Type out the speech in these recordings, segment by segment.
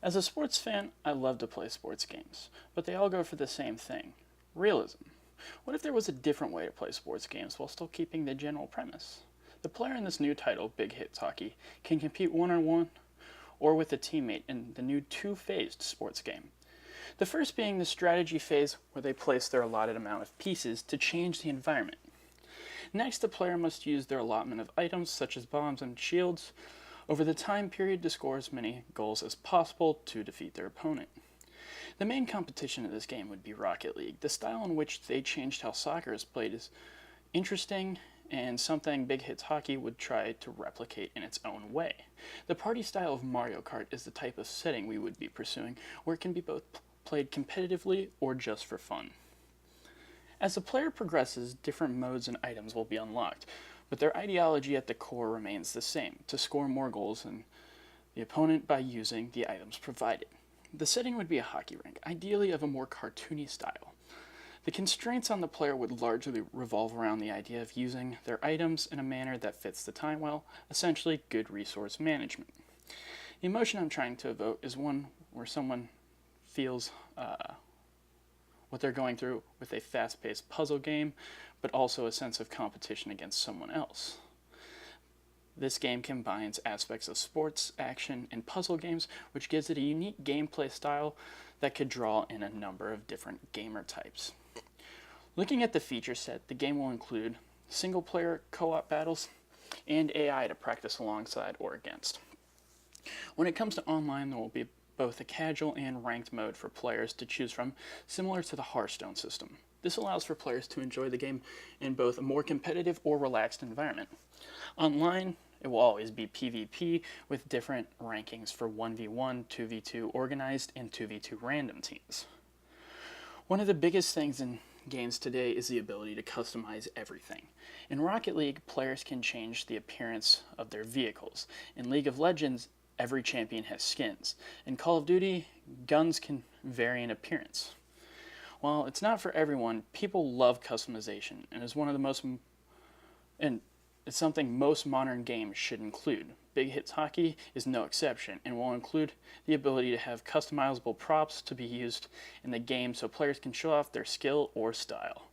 As a sports fan, I love to play sports games, but they all go for the same thing: realism. What if there was a different way to play sports games while still keeping the general premise? The player in this new title, Big Hits Hockey, can compete one on one or with a teammate in the new two-phased sports game. The first being the strategy phase, where they place their allotted amount of pieces to change the environment. Next, the player must use their allotment of items, such as bombs and shields, over the time period to score as many goals as possible to defeat their opponent. The main competition of this game would be Rocket League. The style in which they changed how soccer is played is interesting and something Big Hits Hockey would try to replicate in its own way. The party style of Mario Kart is the type of setting we would be pursuing, where it can be both played competitively or just for fun. As the player progresses, different modes and items will be unlocked, but their ideology at the core remains the same: to score more goals than the opponent by using the items provided. The setting would be a hockey rink, ideally of a more cartoony style. The constraints on the player would largely revolve around the idea of using their items in a manner that fits the time well, essentially good resource management. The emotion I'm trying to evoke is one where someone feels what they're going through with a fast paced puzzle game, but also a sense of competition against someone else. This game combines aspects of sports, action, and puzzle games, which gives it a unique gameplay style that could draw in a number of different gamer types. Looking at the feature set, the game will include single player co op battles and AI to practice alongside or against. When it comes to online, there will be both a casual and ranked mode for players to choose from, similar to the Hearthstone system. This allows for players to enjoy the game in both a more competitive or relaxed environment. Online, it will always be PvP with different rankings for 1v1, 2v2 organized, and 2v2 random teams. One of the biggest things in games today is the ability to customize everything. In Rocket League, players can change the appearance of their vehicles. In League of Legends, every champion has skins. In Call of Duty, guns can vary in appearance. While it's not for everyone, people love customization and is one of the most and it's something most modern games should include. Big Hits Hockey is no exception and will include the ability to have customizable props to be used in the game so players can show off their skill or style.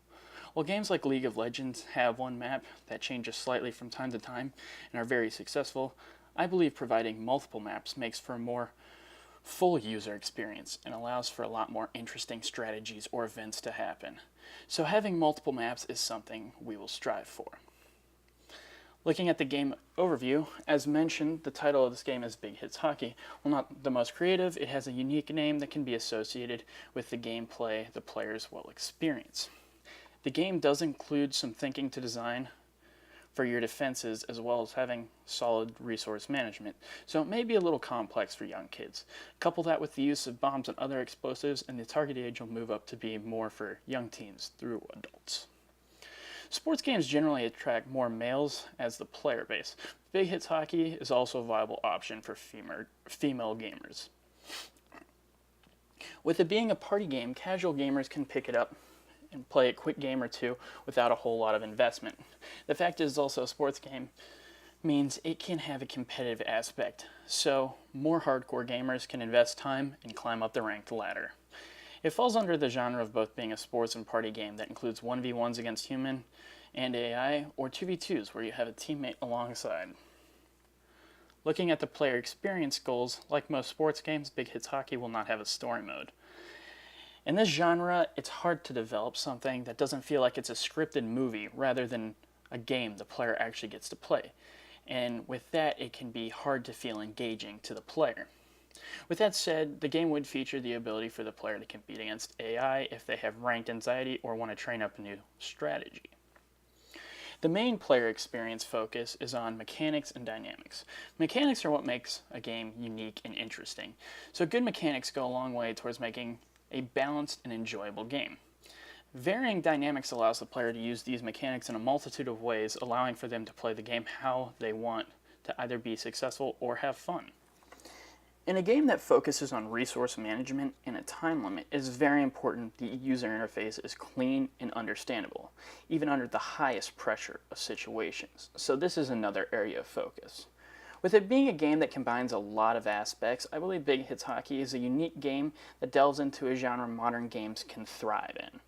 While games like League of Legends have one map that changes slightly from time to time and are very successful, I believe providing multiple maps makes for a more full user experience and allows for a lot more interesting strategies or events to happen. So having multiple maps is something we will strive for. Looking at the game overview, as mentioned, the title of this game is Big Hits Hockey. While not the most creative, it has a unique name that can be associated with the gameplay the players will experience. The game does include some thinking to design for your defenses, as well as having solid resource management, so it may be a little complex for young kids. Couple that with the use of bombs and other explosives, and the target age will move up to be more for young teens through adults. Sports games generally attract more males as the player base. Big Hits Hockey is also a viable option for female gamers. With it being a party game, casual gamers can pick it up and play a quick game or two without a whole lot of investment. The fact is also a sports game means it can have a competitive aspect, so more hardcore gamers can invest time and climb up the ranked ladder. It falls under the genre of both being a sports and party game that includes 1v1s against human and AI, or 2v2s where you have a teammate alongside. Looking at the player experience goals, like most sports games, Big Hits Hockey will not have a story mode. In this genre, it's hard to develop something that doesn't feel like it's a scripted movie rather than a game the player actually gets to play. And with that, it can be hard to feel engaging to the player. With that said, the game would feature the ability for the player to compete against AI if they have ranked anxiety or want to train up a new strategy. The main player experience focus is on mechanics and dynamics. Mechanics are what makes a game unique and interesting, so good mechanics go a long way towards making a balanced and enjoyable game. Varying dynamics allows the player to use these mechanics in a multitude of ways, allowing for them to play the game how they want to either be successful or have fun. In a game that focuses on resource management and a time limit, it is very important the user interface is clean and understandable, even under the highest pressure of situations. So this is another area of focus. With it being a game that combines a lot of aspects, I believe Big Hits Hockey is a unique game that delves into a genre modern games can thrive in.